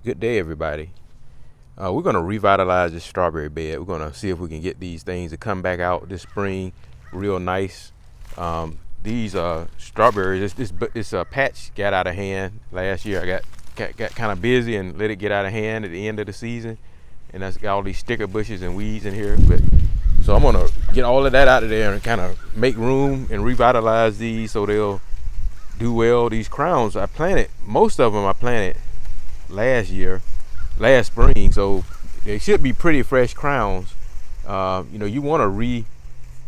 Good day, everybody. We're going to revitalize this strawberry bed. We're going to see if we can get these things to come back out this spring real nice. These strawberries, this patch got out of hand last year. I got kind of busy and let it get out of hand at the end of the season. And that's got all these sticker bushes and weeds in here. So I'm going to get all of that out of there and kind of make room and revitalize these so they'll do well. These crowns, most of them I planted last spring, so they should be pretty fresh crowns. You want to redo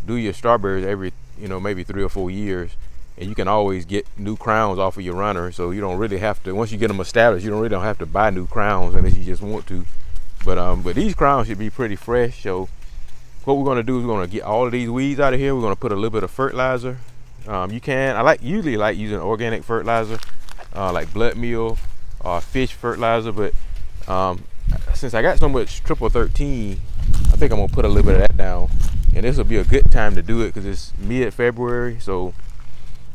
your strawberries every maybe 3 or 4 years, and you can always get new crowns off of your runner, so you don't really have to, once you get them established, you don't have to buy new crowns unless you just want to. But these crowns should be pretty fresh. So what we're going to do is we're going to get all of these weeds out of here. We're going to put a little bit of fertilizer. I usually like using organic fertilizer, like blood meal or fish fertilizer, but since I got so much triple 13, I think I'm gonna put a little bit of that down, and this will be a good time to do it because it's mid-February, so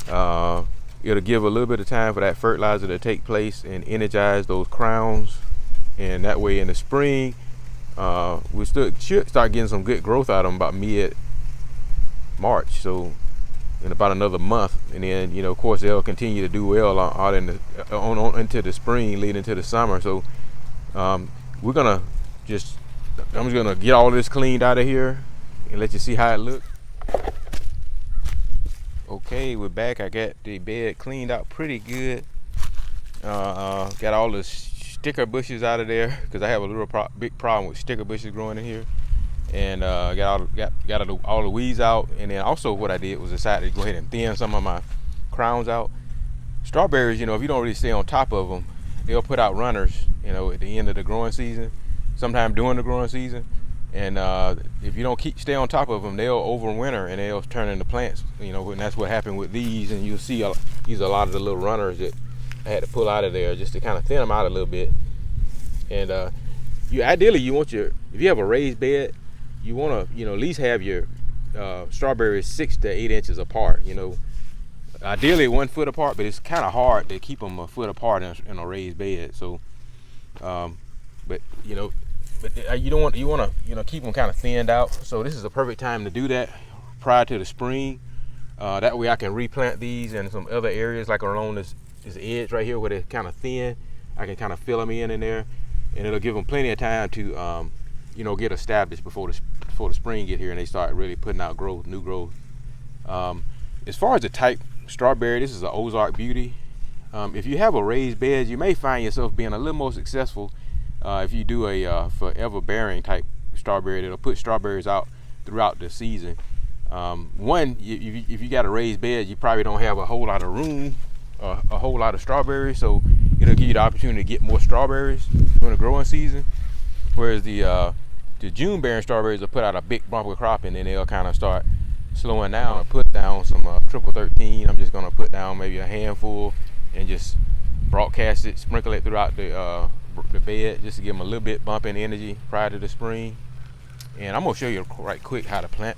it'll give a little bit of time for that fertilizer to take place and energize those crowns, and that way in the spring we should start getting some good growth out of them about mid-March. So in about another month, and then of course they'll continue to do well out in on into the spring, leading into the summer. So I'm just gonna get all this cleaned out of here and let you see how it looks. Okay, we're back. I got the bed cleaned out pretty good. Got all the sticker bushes out of there because I have a big problem with sticker bushes growing in here. And got all the weeds out, and then also what I did was decided to go ahead and thin some of my crowns out. Strawberries, if you don't really stay on top of them, they'll put out runners, at the end of the growing season, sometime during the growing season. And if you don't stay on top of them, they'll overwinter and they'll turn into plants. And that's what happened with these. And you'll see these are a lot of the little runners that I had to pull out of there just to kind of thin them out a little bit. And if you have a raised bed, you want to at least have your strawberries 6 to 8 inches apart. Ideally 1 foot apart, but it's kind of hard to keep them a foot apart in a raised bed. So you want to keep them kind of thinned out. So this is a perfect time to do that prior to the spring. That way I can replant these in some other areas, like along this edge right here where they're kind of thin. I can kind of fill them in there, and it'll give them plenty of time to get established before the spring get here and they start really putting out new growth. As far as the type strawberry, this is an Ozark Beauty. If you have a raised bed, you may find yourself being a little more successful if you do a forever bearing type strawberry that'll put strawberries out throughout the season. If you got a raised bed, you probably don't have a whole lot of room, a whole lot of strawberries, so it'll give you the opportunity to get more strawberries during the growing season. Whereas the June bearing strawberries will put out a big bumper crop, and then they'll kind of start slowing down. I'll put down some triple 13. I'm just gonna put down maybe a handful and just broadcast it, sprinkle it throughout the bed just to give them a little bit bump in energy prior to the spring. And I'm gonna show you right quick how to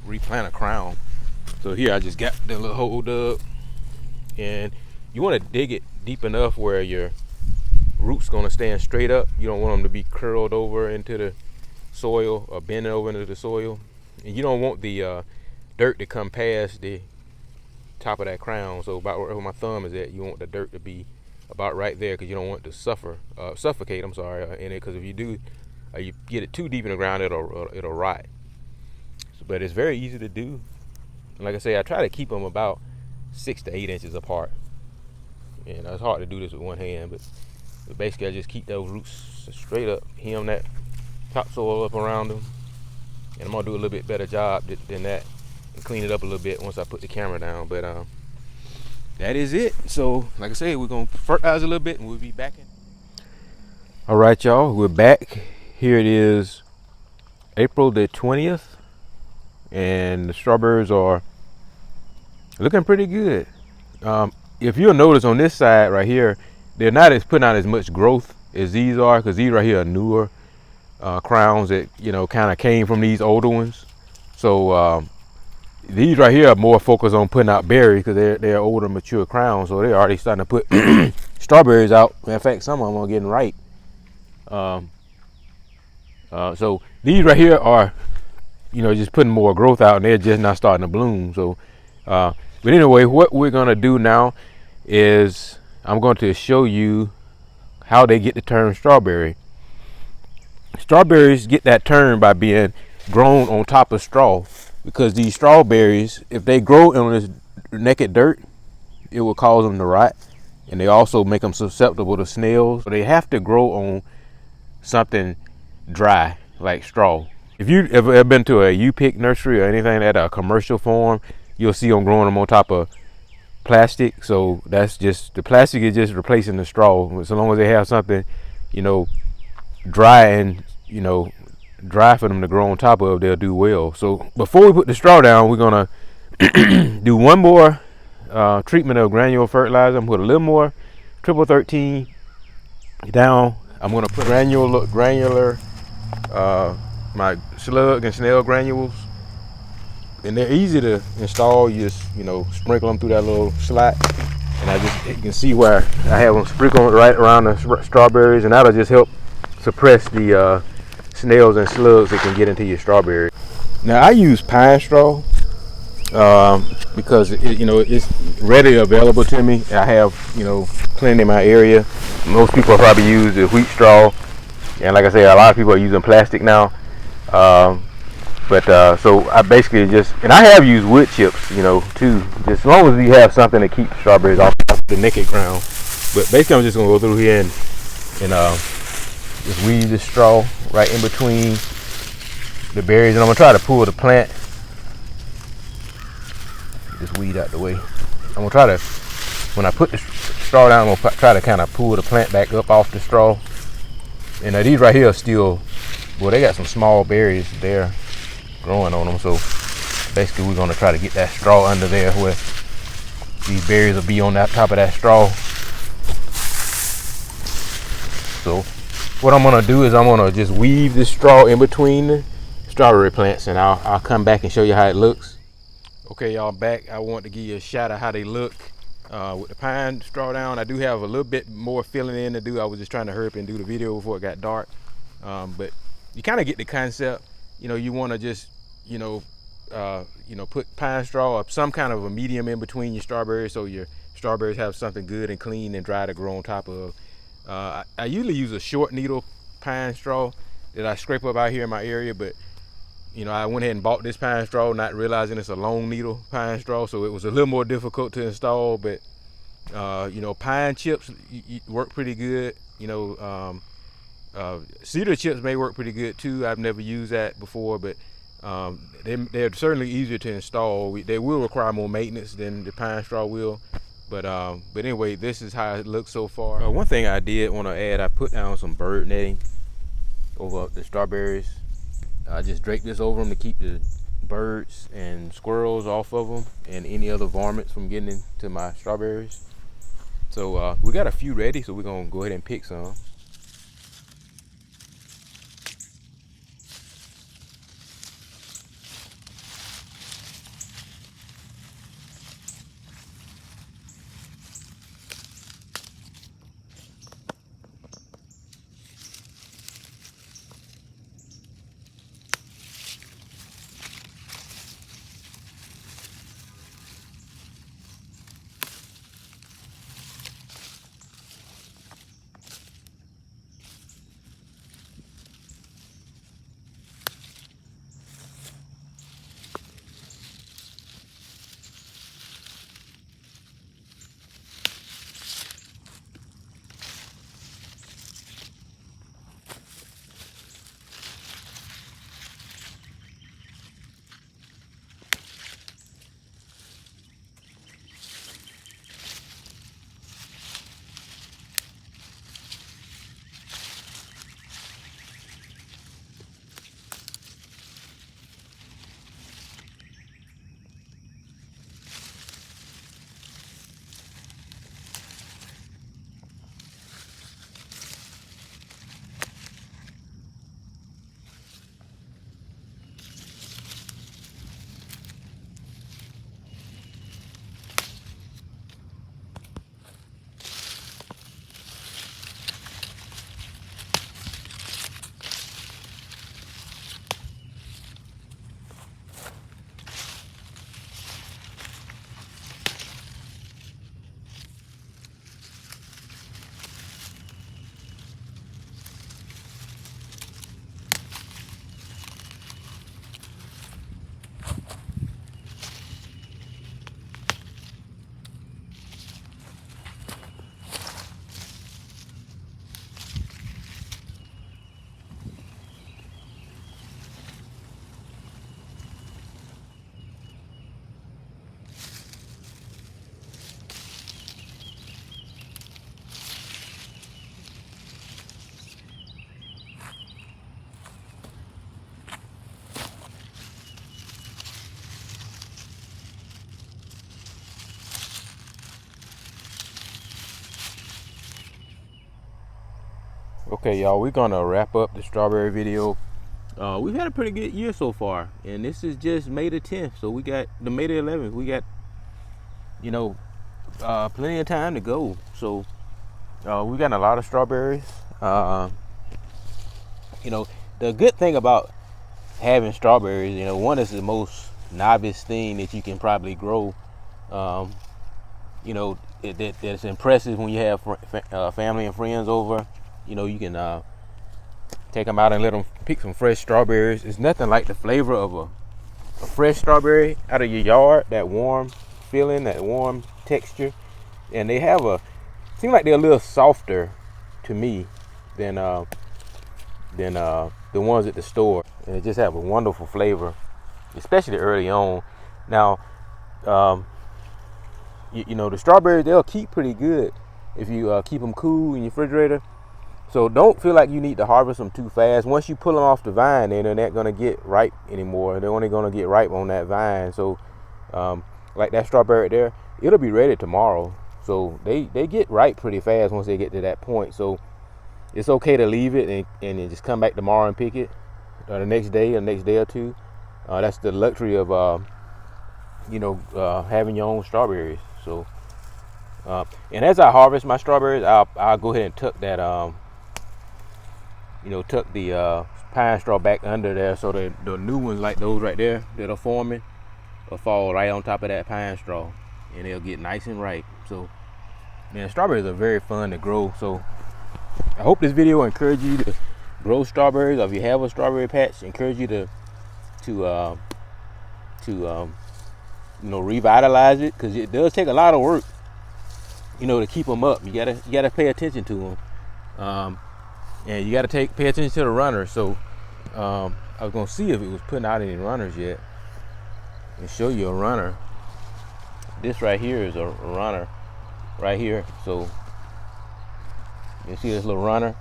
replant a crown. So here I just got the little hole dug, and you want to dig it deep enough where your roots gonna stand straight up. You don't want them to be curled over into the soil or bending over into the soil, and you don't want the dirt to come past the top of that crown. So about where my thumb is at, you want the dirt to be about right there, because you don't want it to suffocate. In it, because if you do, you get it too deep in the ground, it'll rot. But it's very easy to do. And like I say, I try to keep them about 6 to 8 inches apart, and it's hard to do this with one hand, but basically I just keep those roots straight up, hem that topsoil up around them, and I'm gonna do a little bit better job than that and clean it up a little bit once I put the camera down. But that is it. So like I said, we're gonna fertilize a little bit and we'll be back in. All right, y'all, we're back. Here it is, April the 20th, and the strawberries are looking pretty good. If you'll notice on this side right here, they're not putting out as much growth as these are, because these right here are newer crowns that kind of came from these older ones. So these right here are more focused on putting out berries because they're older, mature crowns, so they're already starting to put strawberries out. In fact, some of them are getting ripe. Um, so these right here are, just putting more growth out, and they're just not starting to bloom. So, but anyway, what we're gonna do now is I'm going to show you how they get the term strawberry. Strawberries get that term by being grown on top of straw, because these strawberries, if they grow on this naked dirt, it will cause them to rot, and they also make them susceptible to snails. So they have to grow on something dry like straw. If you ever been to a U-Pick nursery or anything at a commercial farm, you'll see them growing them on top of plastic. So that's just, the plastic is just replacing the straw. So long as they have something, dry and dry for them to grow on top of, they'll do well. So before we put the straw down, we're gonna do one more treatment of granular fertilizer. I'm put a little more triple 13 down. I'm gonna put granular my slug and snail granules, and they're easy to install. You just sprinkle them through that little slot, and you can see where I have them sprinkled right around the strawberries, and that'll just help suppress the snails and slugs that can get into your strawberry. Now I use pine straw because it's readily available to me. I have plenty in my area. Most people probably use the wheat straw, and like I say, a lot of people are using plastic now. So I basically and I have used wood chips, too, just as long as you have something to keep strawberries off the naked ground. But basically, I'm just gonna go through here and just weed the straw right in between the berries, and I'm gonna try to pull the plant. Just weed out the way. I'm gonna try to, when I put the straw down, I'm gonna try to kind of pull the plant back up off the straw. And these right here are still, well, they got some small berries there growing on them. So basically, we're gonna try to get that straw under there where these berries will be on that top of that straw. So what I'm gonna do is I'm gonna just weave this straw in between the strawberry plants, and I'll come back and show you how it looks. Okay, y'all, back. I want to give you a shot of how they look with the pine straw down. I do have a little bit more filling in to do. I was just trying to hurry up and do the video before it got dark. But you kind of get the concept. You want to just put pine straw or some kind of a medium in between your strawberries, so your strawberries have something good and clean and dry to grow on top of. I usually use a short needle pine straw that I scrape up out here in my area, but I went ahead and bought this pine straw, not realizing it's a long needle pine straw, so it was a little more difficult to install. But pine chips work pretty good. Cedar chips may work pretty good too. I've never used that before, but they're certainly easier to install. They will require more maintenance than the pine straw will. But anyway, this is how it looks so far. One thing I did want to add, I put down some bird netting over the strawberries. I just draped this over them to keep the birds and squirrels off of them and any other varmints from getting into my strawberries. So we got a few ready, so we're gonna go ahead and pick some. Okay, y'all, we're gonna wrap up the strawberry video. We've had a pretty good year so far, and this is just May the 10th, so we got the May the 11th. We got, you know, plenty of time to go. So we got a lot of strawberries. You know, the good thing about having strawberries, you know, one is the most novice thing that you can probably grow. You know, that's impressive when you have family and friends over. You know, you can take them out and let them pick some fresh strawberries. It's nothing like the flavor of a fresh strawberry out of your yard, that warm feeling, that warm texture. And they have seem like they're a little softer to me than the ones at the store. And they just have a wonderful flavor, especially early on. Now, you know, the strawberries, they'll keep pretty good if you keep them cool in your refrigerator. So don't feel like you need to harvest them too fast. Once you pull them off the vine, they're not going to get ripe anymore. They're only going to get ripe on that vine. So like that strawberry there, it'll be ready tomorrow. So they get ripe pretty fast once they get to that point. So it's okay to leave it and then just come back tomorrow and pick it, the next day or two. That's the luxury of having your own strawberries. So and as I harvest my strawberries, I'll go ahead and tuck that tuck the pine straw back under there, so that the new ones like those right there that are forming will fall right on top of that pine straw, and they'll get nice and ripe. So, man, strawberries are very fun to grow. So I hope this video encouraged you to grow strawberries, or if you have a strawberry patch, encourage you to revitalize it, because it does take a lot of work, to keep them up. You gotta pay attention to them. And you got to pay attention to the runners. So I was gonna see if it was putting out any runners yet, and show you a runner. This right here is a runner right here. So you see this little runner.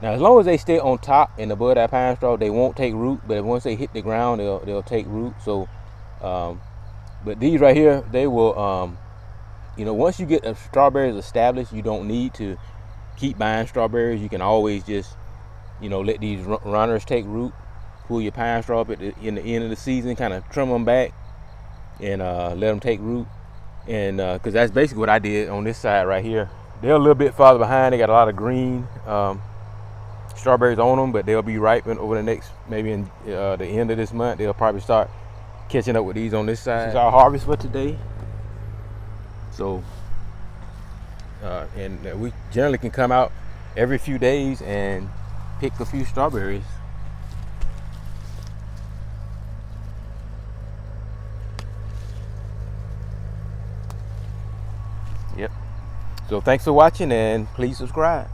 Now, as long as they stay on top and above that pine straw, they won't take root. But once they hit the ground, they'll take root. So but these right here, they will once you get the strawberries established, you don't need to keep buying strawberries. You can always just let these runners take root, pull your pine straw up in the end of the season, kind of trim them back and let them take root. And because that's basically what I did on this side right here. They're a little bit farther behind. They got a lot of green strawberries on them, but they'll be ripening over the next, maybe in the end of this month. They'll probably start catching up with these on this side. This is our harvest for today. So and we generally can come out every few days and pick a few strawberries. Yep. So thanks for watching, and please subscribe.